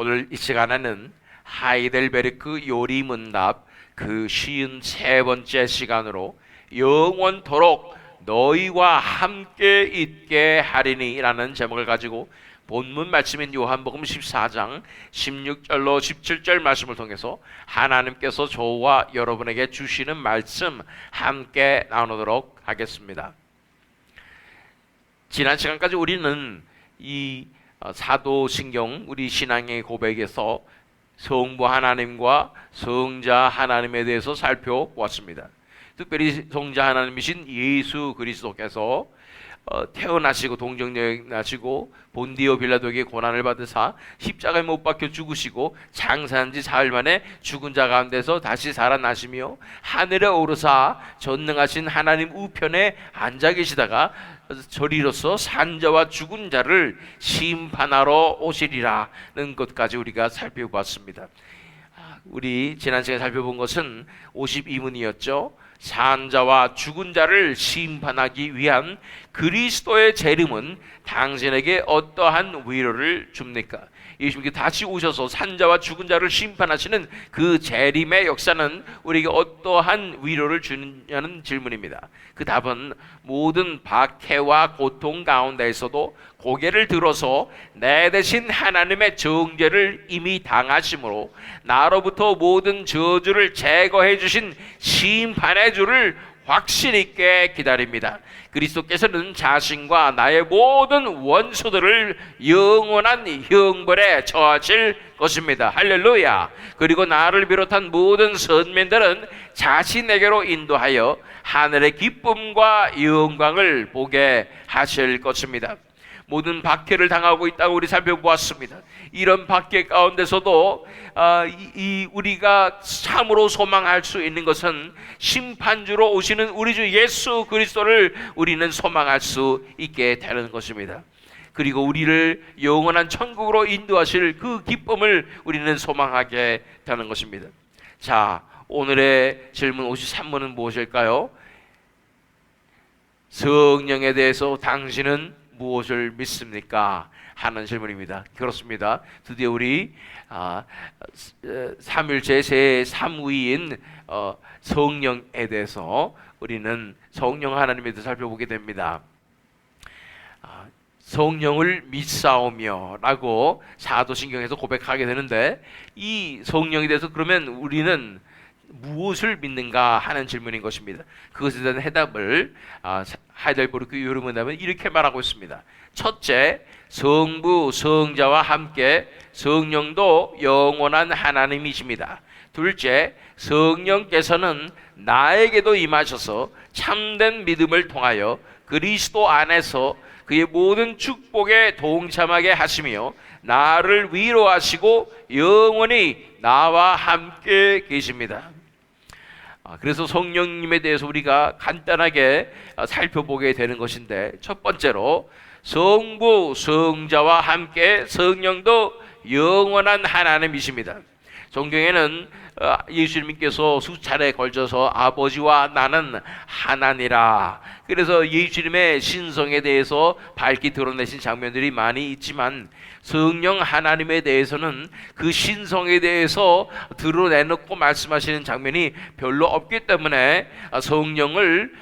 오늘 이 시간에는 하이델베르크 요리문답 그 53번째 시간으로 영원토록 너희와 함께 있게 하리니 라는 제목을 가지고 본문 말씀인 요한복음 14장 16절로 17절 말씀을 통해서 하나님께서 저와 여러분에게 주시는 말씀 함께 나누도록 하겠습니다. 지난 시간까지 우리는 이 사도신경 우리 신앙의 고백에서 성부 하나님과 성자 하나님에 대해서 살펴보았습니다. 특별히 성자 하나님이신 예수 그리스도께서 태어나시고 동정여행하시고 본디오 빌라도에게 고난을 받으사 십자가에 못 박혀 죽으시고 장사한 지 사흘 만에 죽은 자 가운데서 다시 살아나시며 하늘에 오르사 전능하신 하나님 우편에 앉아 계시다가 저리로서 산자와 죽은 자를 심판하러 오시리라는 것까지 우리가 살펴보았습니다. 우리 지난 시간에 살펴본 것은 52문이었죠. 산자와 죽은 자를 심판하기 위한 그리스도의 재림은 당신에게 어떠한 위로를 줍니까? 예수님께 다시 오셔서 산자와 죽은 자를 심판하시는 그 재림의 역사는 우리에게 어떠한 위로를 주느냐는 질문입니다. 그 답은 모든 박해와 고통 가운데에서도 고개를 들어서 내 대신 하나님의 정죄를 이미 당하심으로 나로부터 모든 저주를 제거해 주신 심판의 주를 확신 있게 기다립니다. 그리스도께서는 자신과 나의 모든 원수들을 영원한 형벌에 처하실 것입니다. 할렐루야. 그리고 나를 비롯한 모든 선민들은 자신에게로 인도하여 하늘의 기쁨과 영광을 보게 하실 것입니다. 모든 박해를 당하고 있다고 우리 살펴보았습니다. 이런 박해 가운데서도 우리가 참으로 소망할 수 있는 것은 심판주로 오시는 우리 주 예수 그리스도를 우리는 소망할 수 있게 되는 것입니다. 그리고 우리를 영원한 천국으로 인도하실 그 기쁨을 우리는 소망하게 되는 것입니다. 자, 오늘의 질문 53문은 무엇일까요? 성령에 대해서 당신은 무엇을 믿습니까? 하는 질문입니다. 그렇습니다. 드디어 우리 삼일체 제3위인 성령에 대해서 우리는 성령 하나님에 대해서 살펴보게 됩니다. 성령을 믿사오며 라고 사도신경에서 고백하게 되는데, 이 성령에 대해서 그러면 우리는 무엇을 믿는가 하는 질문인 것입니다. 그것에 대한 해답을 하이델베르크 요리문답은 이렇게 말하고 있습니다. 첫째, 성부 성자와 함께 성령도 영원한 하나님이십니다. 둘째, 성령께서는 나에게도 임하셔서 참된 믿음을 통하여 그리스도 안에서 그의 모든 축복에 동참하게 하시며 나를 위로하시고 영원히 나와 함께 계십니다. 그래서 성령님에 대해서 우리가 간단하게 살펴보게 되는 것인데, 첫 번째로 성부 성자와 함께 성령도 영원한 하나님이십니다. 성경에는 예수님께서 수차례 걸쳐서 아버지와 나는 하나니라, 그래서 예수님의 신성에 대해서 밝히 드러내신 장면들이 많이 있지만 성령 하나님에 대해서는 그 신성에 대해서 드러내놓고 말씀하시는 장면이 별로 없기 때문에 성령을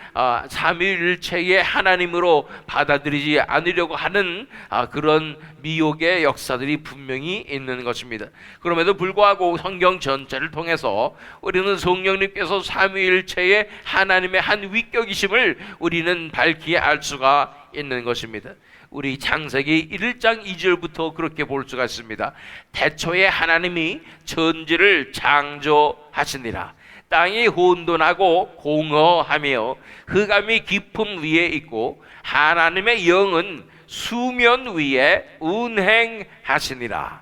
삼위일체의 하나님으로 받아들이지 않으려고 하는 그런 미혹의 역사들이 분명히 있는 것입니다. 그럼에도 불구하고 성경 전체를 통해서 우리는 성령님께서 삼위일체의 하나님의 한 위격이심을 우리는 밝히 알 수가 있는 것입니다. 우리 창세기 1장 2절부터 그렇게 볼 수가 있습니다. 태초에 하나님이 천지를 창조하시니라. 땅이 혼돈하고 공허하며 흑암이 깊음 위에 있고 하나님의 영은 수면 위에 운행하시니라.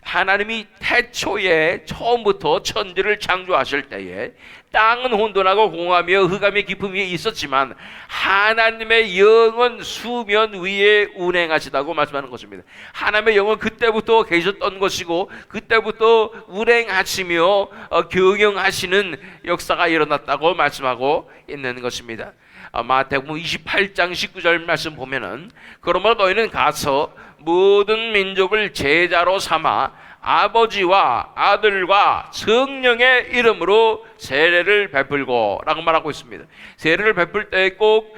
하나님이 태초에 처음부터 천지를 창조하실 때에 땅은 혼돈하고 공허하며 흑암의 깊음 위에 있었지만 하나님의 영은 수면 위에 운행하시다고 말씀하는 것입니다. 하나님의 영은 그때부터 계셨던 것이고 그때부터 운행하시며 경영하시는 역사가 일어났다고 말씀하고 있는 것입니다. 마태복음 28장 19절 말씀 보면은 그러므로 너희는 가서 모든 민족을 제자로 삼아 아버지와 아들과 성령의 이름으로 세례를 베풀고 라고 말하고 있습니다. 세례를 베풀 때 꼭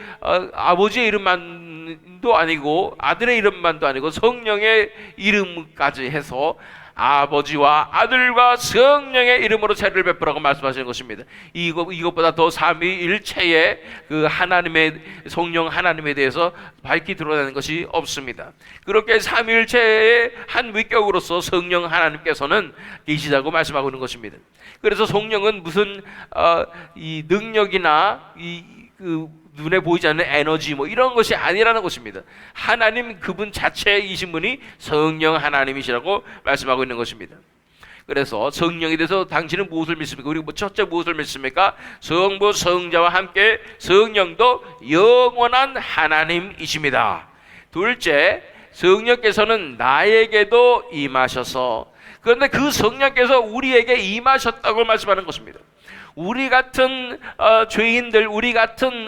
아버지의 이름만도 아니고 아들의 이름만도 아니고 성령의 이름까지 해서 아버지와 아들과 성령의 이름으로 세례를 베풀라고 말씀하시는 것입니다. 이것보다 더 삼위일체의 그 하나님의 성령 하나님에 대해서 밝히 드러내는 것이 없습니다. 그렇게 삼위일체의 한 위격으로서 성령 하나님께서는 계시다고 말씀하고 있는 것입니다. 그래서 성령은 무슨 이 능력이나 그 눈에 보이지 않는 에너지 이런 것이 아니라는 것입니다. 하나님 그분 자체이신 분이 성령 하나님이시라고 말씀하고 있는 것입니다. 그래서 성령에 대해서 당신은 무엇을 믿습니까? 그리고 첫째 무엇을 믿습니까? 성부 성자와 함께 성령도 영원한 하나님이십니다. 둘째, 성령께서는 나에게도 임하셔서, 그런데 그 성령께서 우리에게 임하셨다고 말씀하는 것입니다. 우리 같은 죄인들, 우리 같은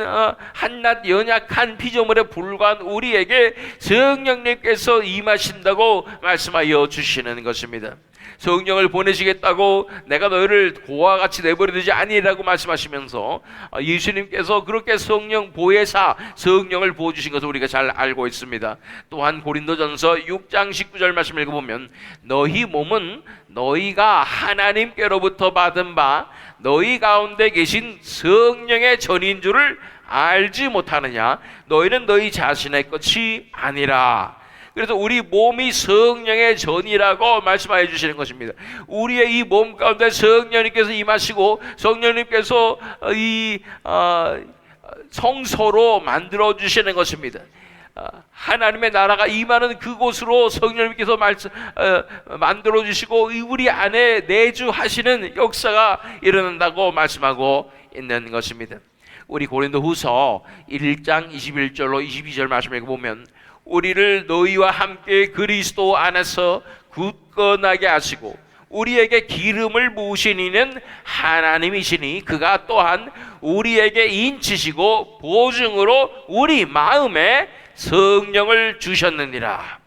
한낱 연약한 피조물에 불과한 우리에게 성령님께서 임하신다고 말씀하여 주시는 것입니다. 성령을 보내시겠다고 내가 너희를 고와 같이 내버려두지 아니라고 말씀하시면서 예수님께서 그렇게 성령 보혜사, 성령을 부어주신 것을 우리가 잘 알고 있습니다. 또한 고린도전서 6장 19절 말씀 읽어보면 너희 몸은 너희가 하나님께로부터 받은 바 너희 가운데 계신 성령의 전인 줄을 알지 못하느냐? 너희는 너희 자신의 것이 아니라. 그래서 우리 몸이 성령의 전이라고 말씀하여 주시는 것입니다. 우리의 이 몸 가운데 성령님께서 임하시고 성령님께서 이 성소로 만들어 주시는 것입니다. 하나님의 나라가 임하는 그곳으로 성령님께서 만들어 주시고 우리 안에 내주하시는 역사가 일어난다고 말씀하고 있는 것입니다. 우리 고린도후서 1장 21절로 22절 말씀 읽어보면 우리를 너희와 함께 그리스도 안에서 굳건하게 하시고 우리에게 기름을 부으신 이는 하나님이시니 그가 또한 우리에게 인치시고 보증으로 우리 마음에 성령을 주셨느니라.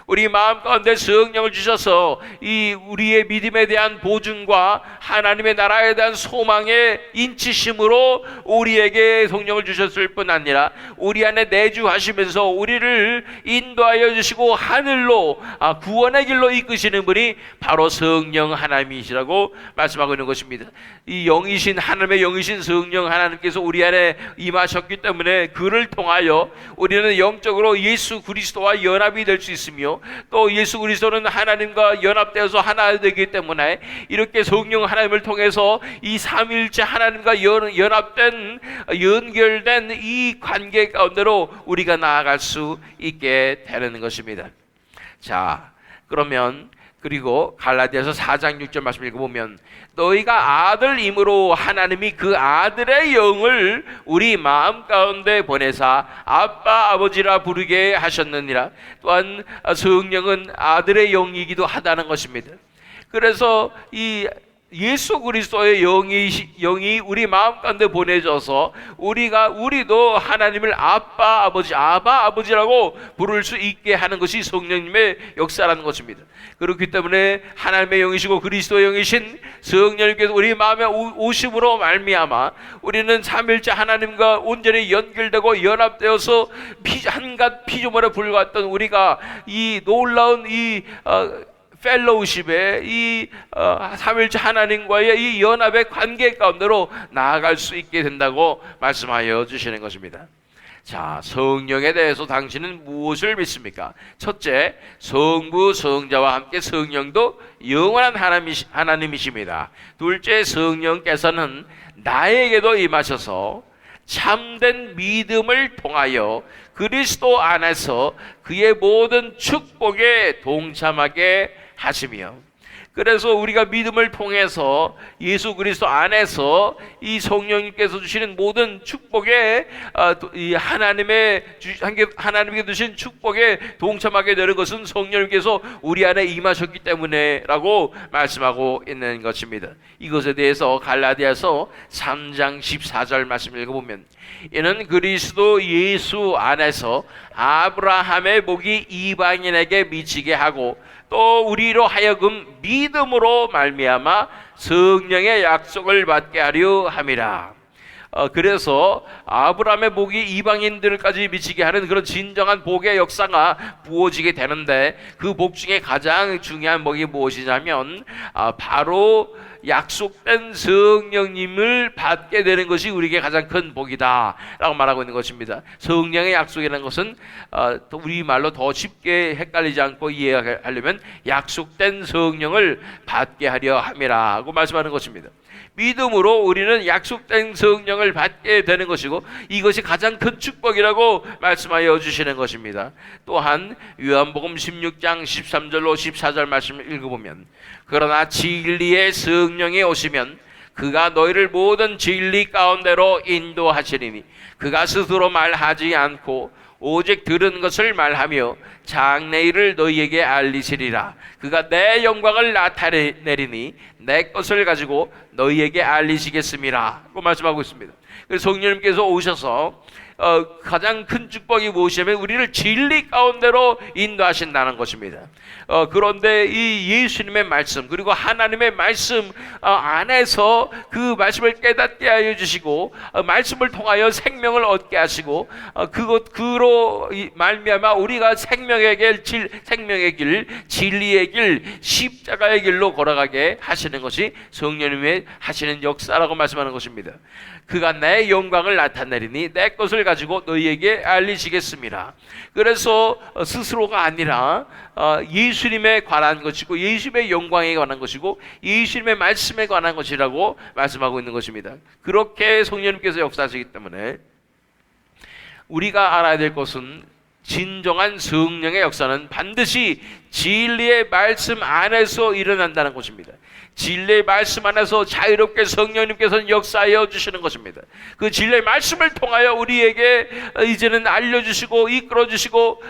우리 마음 가운데 성령을 주셔서 이 우리의 믿음에 대한 보증과 하나님의 나라에 대한 소망의 인치심으로 우리에게 성령을 주셨을 뿐 아니라 우리 안에 내주하시면서 우리를 인도하여 주시고 하늘로 구원의 길로 이끄시는 분이 바로 성령 하나님이시라고 말씀하고 있는 것입니다. 이 영이신 하나님의 영이신 성령 하나님께서 우리 안에 임하셨기 때문에 그를 통하여 우리는 영적으로 예수 그리스도와 연합이 될 수 있으며 또 예수 그리스도는 하나님과 연합되어서 하나 되기 때문에 이렇게 성령 하나님을 통해서 이 삼위일체 하나님과 연합된 연결된 이 관계 가운데로 우리가 나아갈 수 있게 되는 것입니다. 자, 그러면 그리고 갈라디아서 4장 6절 말씀 읽어보면 너희가 아들임으로 하나님이 그 아들의 영을 우리 마음 가운데 보내사 아빠 아버지라 부르게 하셨느니라. 또한 성령은 아들의 영이기도 하다는 것입니다. 그래서 이 예수 그리스도의 영이 우리 마음 가운데 보내져서 우리도 하나님을 아빠 아버지라고 부를 수 있게 하는 것이 성령님의 역사라는 것입니다. 그렇기 때문에 하나님의 영이시고 그리스도의 영이신 성령님께서 우리 마음에 오심으로 말미암아 우리는 삼일째 하나님과 온전히 연결되고 연합되어서 한갓 피조물에 불과했던 우리가 이 놀라운 이 펠로우십의 이 삼일째 하나님과의 이 연합의 관계 가운데로 나아갈 수 있게 된다고 말씀하여 주시는 것입니다. 자, 성령에 대해서 당신은 무엇을 믿습니까? 첫째, 성부 성자와 함께 성령도 영원한 하나님이십니다. 둘째, 성령께서는 나에게도 임하셔서 참된 믿음을 통하여 그리스도 안에서 그의 모든 축복에 동참하게 하시며 그래서 우리가 믿음을 통해서 예수 그리스도 안에서 이 성령님께서 주시는 모든 축복에 이 하나님께 주신 축복에 동참하게 되는 것은 성령님께서 우리 안에 임하셨기 때문에라고 말씀하고 있는 것입니다. 이것에 대해서 갈라디아서 3장 14절 말씀을 읽어보면, 이는 그리스도 예수 안에서 아브라함의 복이 이방인에게 미치게 하고 또 우리로 하여금 믿음으로 말미암아 성령의 약속을 받게 하려 함이라. 그래서 아브라함의 복이 이방인들까지 미치게 하는 그런 진정한 복의 역사가 부어지게 되는데, 그 복 중에 가장 중요한 복이 무엇이냐면 바로 약속된 성령님을 받게 되는 것이 우리에게 가장 큰 복이다 라고 말하고 있는 것입니다. 성령의 약속이라는 것은 우리말로 더 쉽게 헷갈리지 않고 이해하려면 약속된 성령을 받게 하려 함이라고 말씀하는 것입니다. 믿음으로 우리는 약속된 성령을 받게 되는 것이고, 이것이 가장 큰 축복이라고 말씀하여 주시는 것입니다. 또한 요한복음 16장 13절로 14절 말씀을 읽어보면, 그러나 진리의 성령이 오시면 그가 너희를 모든 진리 가운데로 인도하시리니 그가 스스로 말하지 않고 오직 들은 것을 말하며 장래일을 너희에게 알리시리라. 그가 내 영광을 나타내리니 내 것을 가지고 너희에게 알리시겠음이라 고 말씀하고 있습니다. 그래서 성령님께서 오셔서 가장 큰 축복이 무엇이냐면 우리를 진리 가운데로 인도하신다는 것입니다. 그런데 이 예수님의 말씀, 그리고 하나님의 말씀 안에서 그 말씀을 깨닫게 하여 주시고, 말씀을 통하여 생명을 얻게 하시고, 그로 말미암아 우리가 생명의 길, 진리의 길, 십자가의 길로 걸어가게 하시는 것이 성령님의 하시는 역사라고 말씀하는 것입니다. 그가 내 영광을 나타내리니 내 것을 가지고 너희에게 알리시겠습니다. 그래서 스스로가 아니라 예수님에 관한 것이고, 예수님의 영광에 관한 것이고, 예수님의 말씀에 관한 것이라고 말씀하고 있는 것입니다. 그렇게 성령님께서 역사하시기 때문에 우리가 알아야 될 것은, 진정한 성령의 역사는 반드시 진리의 말씀 안에서 일어난다는 것입니다. 진리의 말씀 안에서 자유롭게 성령님께서는 역사하여 주시는 것입니다. 그 진리의 말씀을 통하여 우리에게 이제는 알려주시고 이끌어주시고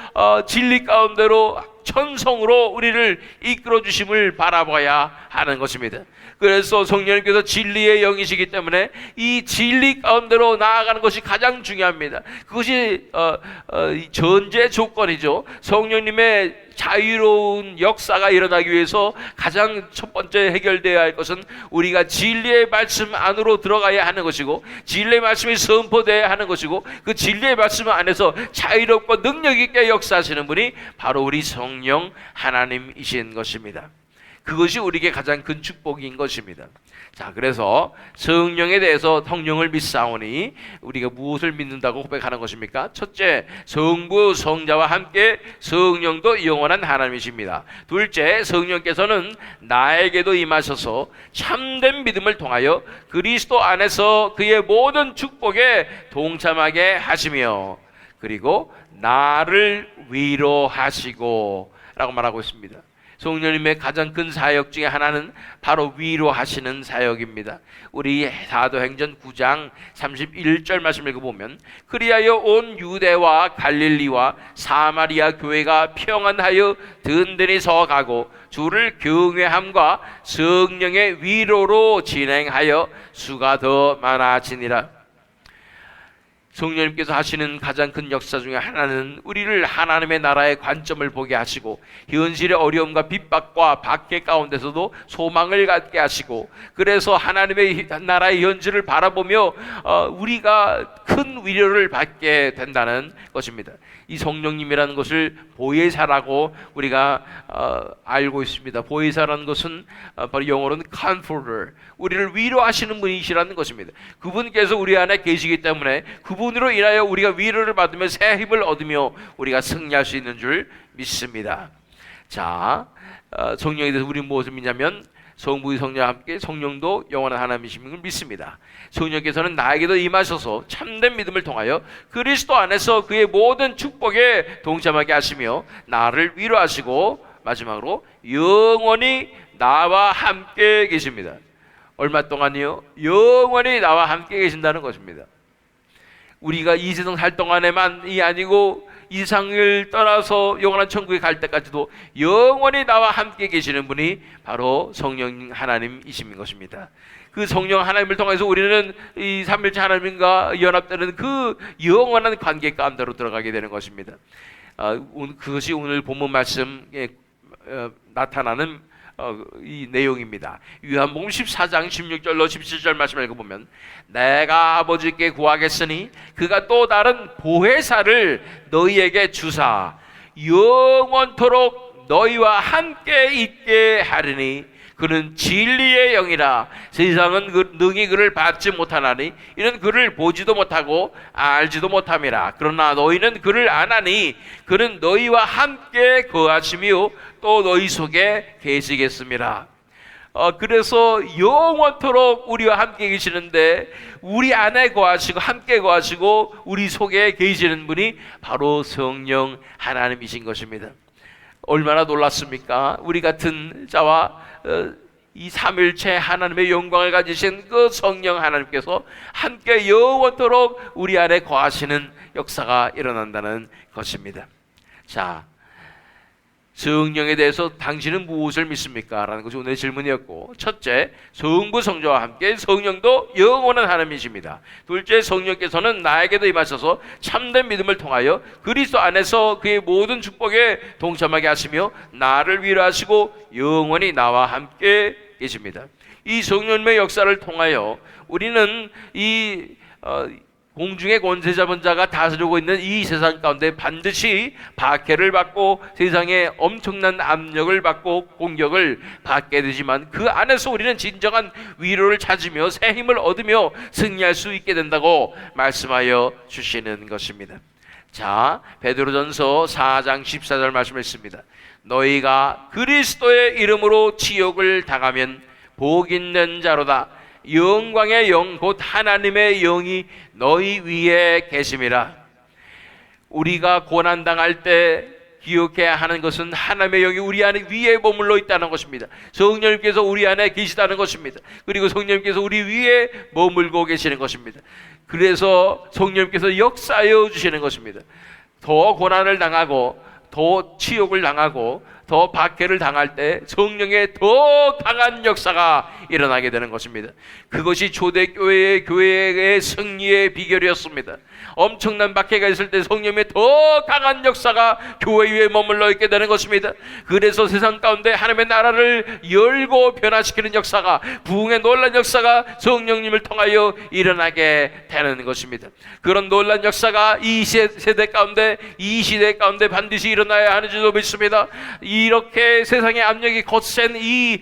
진리 가운데로 천성으로 우리를 이끌어주심을 바라봐야 하는 것입니다. 그래서 성령님께서 진리의 영이시기 때문에 이 진리 가운데로 나아가는 것이 가장 중요합니다. 그것이 전제 조건이죠. 성령님의 자유로운 역사가 일어나기 위해서 가장 첫 번째 해결되어야 할 것은 우리가 진리의 말씀 안으로 들어가야 하는 것이고, 진리의 말씀이 선포되어야 하는 것이고, 그 진리의 말씀 안에서 자유롭고 능력 있게 역사하시는 분이 바로 우리 성령 하나님이신 것입니다. 그것이 우리에게 가장 큰 축복인 것입니다. 자, 그래서 성령에 대해서 성령을 믿사오니 우리가 무엇을 믿는다고 고백하는 것입니까? 첫째, 성부 성자와 함께 성령도 영원한 하나님이십니다. 둘째, 성령께서는 나에게도 임하셔서 참된 믿음을 통하여 그리스도 안에서 그의 모든 축복에 동참하게 하시며, 그리고 나를 위로하시고 라고 말하고 있습니다. 성령님의 가장 큰 사역 중에 하나는 바로 위로하시는 사역입니다. 우리 사도행전 9장 31절 말씀을 읽어보면, 그리하여 온 유대와 갈릴리와 사마리아 교회가 평안하여 든든히 서가고 주를 경외함과 성령의 위로로 진행하여 수가 더 많아지니라. 성령님께서 하시는 가장 큰 역사 중에 하나는 우리를 하나님의 나라의 관점을 보게 하시고, 현실의 어려움과 핍박과 박해 가운데서도 소망을 갖게 하시고, 그래서 하나님의 나라의 현실을 바라보며 우리가 큰 위로를 받게 된다는 것입니다. 이 성령님이라는 것을 보혜사라고 우리가 알고 있습니다. 보혜사라는 것은 바로 영어로는 comforter, 우리를 위로하시는 분이시라는 것입니다. 그분께서 우리 안에 계시기 때문에 그분으로 인하여 우리가 위로를 받으며 새 힘을 얻으며 우리가 승리할 수 있는 줄 믿습니다. 자, 성령에 대해서 우리는 무엇을 믿냐면, 성부의 성령과 함께 성령도 영원한 하나님이신 걸 믿습니다. 성령께서는 나에게도 임하셔서 참된 믿음을 통하여 그리스도 안에서 그의 모든 축복에 동참하게 하시며 나를 위로하시고, 마지막으로 영원히 나와 함께 계십니다. 얼마 동안이요? 영원히 나와 함께 계신다는 것입니다. 우리가 이 세상 살 동안에만이 아니고 이 세상을 떠나서 영원한 천국에 갈 때까지도 영원히 나와 함께 계시는 분이 바로 성령 하나님이신 것입니다. 그 성령 하나님을 통해서 우리는 이 삼일체 하나님과 연합되는 그 영원한 관계 가운데로 들어가게 되는 것입니다. 그것이 오늘 본문 말씀에 나타나는 이 내용입니다. 요한복음 14장 16절로 17절 말씀을 읽어보면 내가 아버지께 구하겠으니 그가 또 다른 보혜사를 너희에게 주사 영원토록 너희와 함께 있게 하리니 그는 진리의 영이라 세상은 능히 그를 받지 못하나니 이는 그를 보지도 못하고 알지도 못함이라. 그러나 너희는 그를 아나니 그는 너희와 함께 거하시며 또 너희 속에 계시겠습니다. 그래서 영원토록 우리와 함께 계시는데 우리 안에 거하시고 함께 거하시고 우리 속에 계시는 분이 바로 성령 하나님이신 것입니다. 얼마나 놀랐습니까? 우리 같은 자와 이 삼일체 하나님의 영광을 가지신 그 성령 하나님께서 함께 영원토록 우리 안에 거하시는 역사가 일어난다는 것입니다. 자, 성령에 대해서 당신은 무엇을 믿습니까? 라는 것이 오늘의 질문이었고, 첫째, 성부 성자와 함께 성령도 영원한 하나님이십니다. 둘째, 성령께서는 나에게도 임하셔서 참된 믿음을 통하여 그리스도 안에서 그의 모든 축복에 동참하게 하시며 나를 위로하시고 영원히 나와 함께 계십니다. 이 성령의 역사를 통하여 우리는 이 공중의 권세 잡은 자가 다스리고 있는 이 세상 가운데 반드시 박해를 받고 세상에 엄청난 압력을 받고 공격을 받게 되지만 그 안에서 우리는 진정한 위로를 찾으며 새 힘을 얻으며 승리할 수 있게 된다고 말씀하여 주시는 것입니다. 자, 베드로전서 4장 14절 말씀했습니다. 너희가 그리스도의 이름으로 치욕을 당하면 복 있는 자로다. 영광의 영 곧 하나님의 영이 너희 위에 계심이라. 우리가 고난당할 때 기억해야 하는 것은 하나님의 영이 우리 안에 위에 머물러 있다는 것입니다. 성령님께서 우리 안에 계시다는 것입니다. 그리고 성령님께서 우리 위에 머물고 계시는 것입니다. 그래서 성령님께서 역사하여 주시는 것입니다. 더 고난을 당하고 더 치욕을 당하고 더 박해를 당할 때 성령의 더 강한 역사가 일어나게 되는 것입니다. 그것이 초대교회의 교회의 승리의 비결이었습니다. 엄청난 박해가 있을 때 성령의 더 강한 역사가 교회 위에 머물러 있게 되는 것입니다. 그래서 세상 가운데 하나님의 나라를 열고 변화시키는 역사가, 부흥의 놀란 역사가 성령님을 통하여 일어나게 되는 것입니다. 그런 놀란 역사가 이 세대 가운데, 이 시대 가운데 반드시 일어나야 하는 줄로 믿습니다. 이렇게 세상의 압력이 거센 이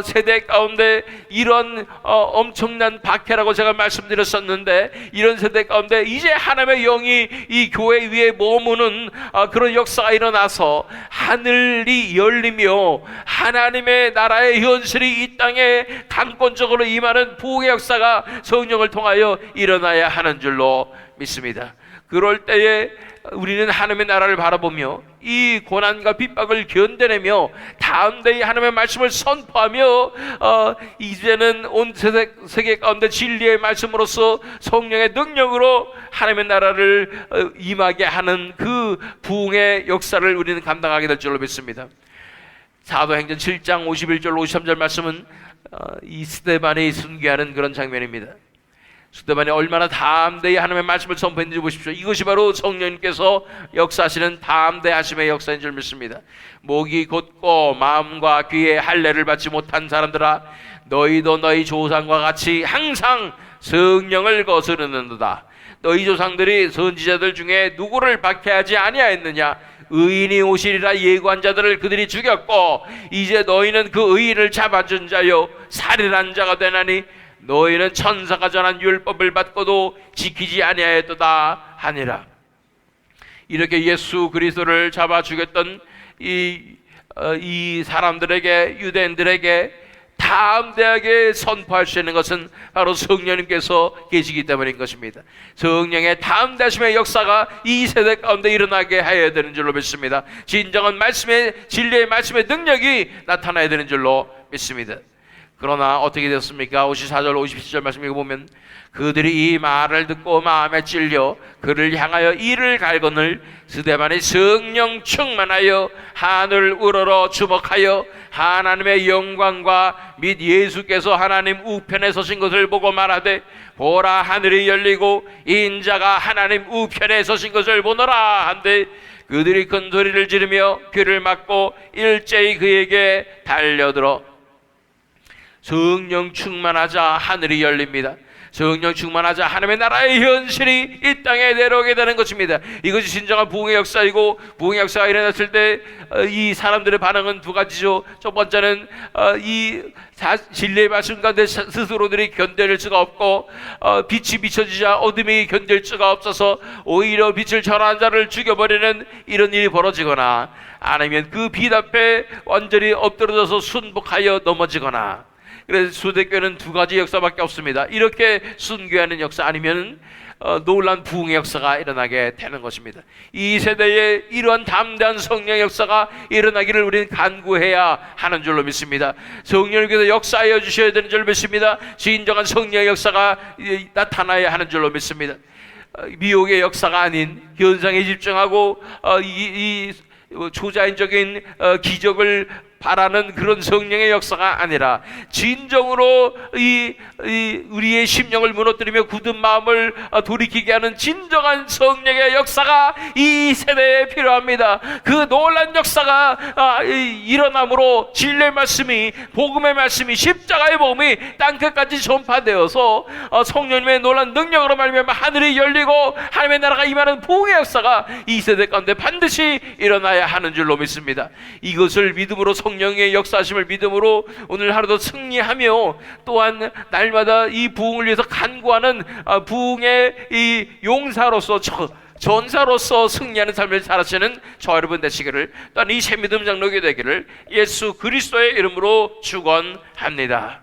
세대 가운데 이런 엄청난 박해라고 제가 말씀드렸었는데, 이런 세대 가운데 이제 하나님의 영이 이 교회 위에 머무는 그런 역사가 일어나서 하늘이 열리며 하나님의 나라의 현실이 이 땅에 강권적으로 임하는 부흥의 역사가 성령을 통하여 일어나야 하는 줄로 믿습니다. 그럴 때에 우리는 하나님의 나라를 바라보며 이 고난과 핍박을 견뎌내며 다음 대에 하나님의 말씀을 선포하며 이제는 온 세계 가운데 진리의 말씀으로서 성령의 능력으로 하나님의 나라를 임하게 하는 그 부흥의 역사를 우리는 감당하게 될 줄로 믿습니다. 사도행전 7장 51절 53절 말씀은 이 스데반이 순교하는 그런 장면입니다. 스데반이 얼마나 담대히 하나님의 말씀을 선포했는지 보십시오. 이것이 바로 성령님께서 역사하시는 담대하심의 역사인 줄 믿습니다. 목이 곧고 마음과 귀에 할례를 받지 못한 사람들아, 너희도 너희 조상과 같이 항상 성령을 거스르는도다. 너희 조상들이 선지자들 중에 누구를 박해하지 아니하였느냐? 의인이 오시리라 예고한 자들을 그들이 죽였고 이제 너희는 그 의인을 잡아준 자요 살인한 자가 되나니 너희는 천사가 전한 율법을 받고도 지키지 아니하였도다 하니라. 이렇게 예수 그리스도를 잡아 죽였던 이 사람들에게, 유대인들에게 담대하게 선포할 수 있는 것은 바로 성령님께서 계시기 때문인 것입니다. 성령의 담대하심의 역사가 이 세대 가운데 일어나게 하여야 되는 줄로 믿습니다. 진정한 말씀의, 진리의 말씀의 능력이 나타나야 되는 줄로 믿습니다. 그러나 어떻게 됐습니까? 54절 57절 말씀 읽어보면 그들이 이 말을 듣고 마음에 찔려 그를 향하여 이를 갈거늘 스데반이 성령 충만하여 하늘 우러러 주목하여 하나님의 영광과 및 예수께서 하나님 우편에 서신 것을 보고 말하되 보라 하늘이 열리고 인자가 하나님 우편에 서신 것을 보노라 한데 그들이 큰 소리를 지르며 귀를 막고 일제히 그에게 달려들어 성령 충만하자 하늘이 열립니다. 성령 충만하자 하나님의 나라의 현실이 이 땅에 내려오게 되는 것입니다. 이것이 진정한 부흥의 역사이고 부흥의 역사가 일어났을 때 이 사람들의 반응은 두 가지죠. 첫 번째는 이 진리의 말씀 가운데 스스로들이 견뎌낼 수가 없고 빛이 비춰지자 어둠이 견딜 수가 없어서 오히려 빛을 전하는 자를 죽여버리는 이런 일이 벌어지거나 아니면 그 빛 앞에 완전히 엎드러져서 순복하여 넘어지거나 그래서 초대교회는 두 가지 역사밖에 없습니다. 이렇게 순교하는 역사 아니면 놀란 부흥의 역사가 일어나게 되는 것입니다. 이 세대에 이러한 담대한 성령의 역사가 일어나기를 우리는 간구해야 하는 줄로 믿습니다. 성령께서 역사하여 주셔야 되는 줄 믿습니다. 진정한 성령의 역사가 나타나야 하는 줄로 믿습니다. 미혹의 역사가 아닌 현상에 집중하고 이 초자연적인 기적을 바라는 그런 성령의 역사가 아니라 진정으로 우리의 심령을 무너뜨리며 굳은 마음을 돌이키게 하는 진정한 성령의 역사가 이 세대에 필요합니다. 그 놀란 역사가 일어남으로 진리의 말씀이 복음의 말씀이 십자가의 복음이 땅끝까지 전파되어서 성령님의 놀란 능력으로 말미암아 하늘이 열리고 하나님의 나라가 임하는 부흥의 역사가 이 세대 가운데 반드시 일어나야 하는 줄로 믿습니다. 이것을 믿음으로 성령의 역사하심을 믿음으로 오늘 하루도 승리하며 또한 날마다 이 부흥을 위해서 간구하는 부흥의 이 용사로서 전사로서 승리하는 삶을 살아시는 저와 여러분 되시기를 또한 이 새믿음 장로교 되기를 예수 그리스도의 이름으로 축원합니다.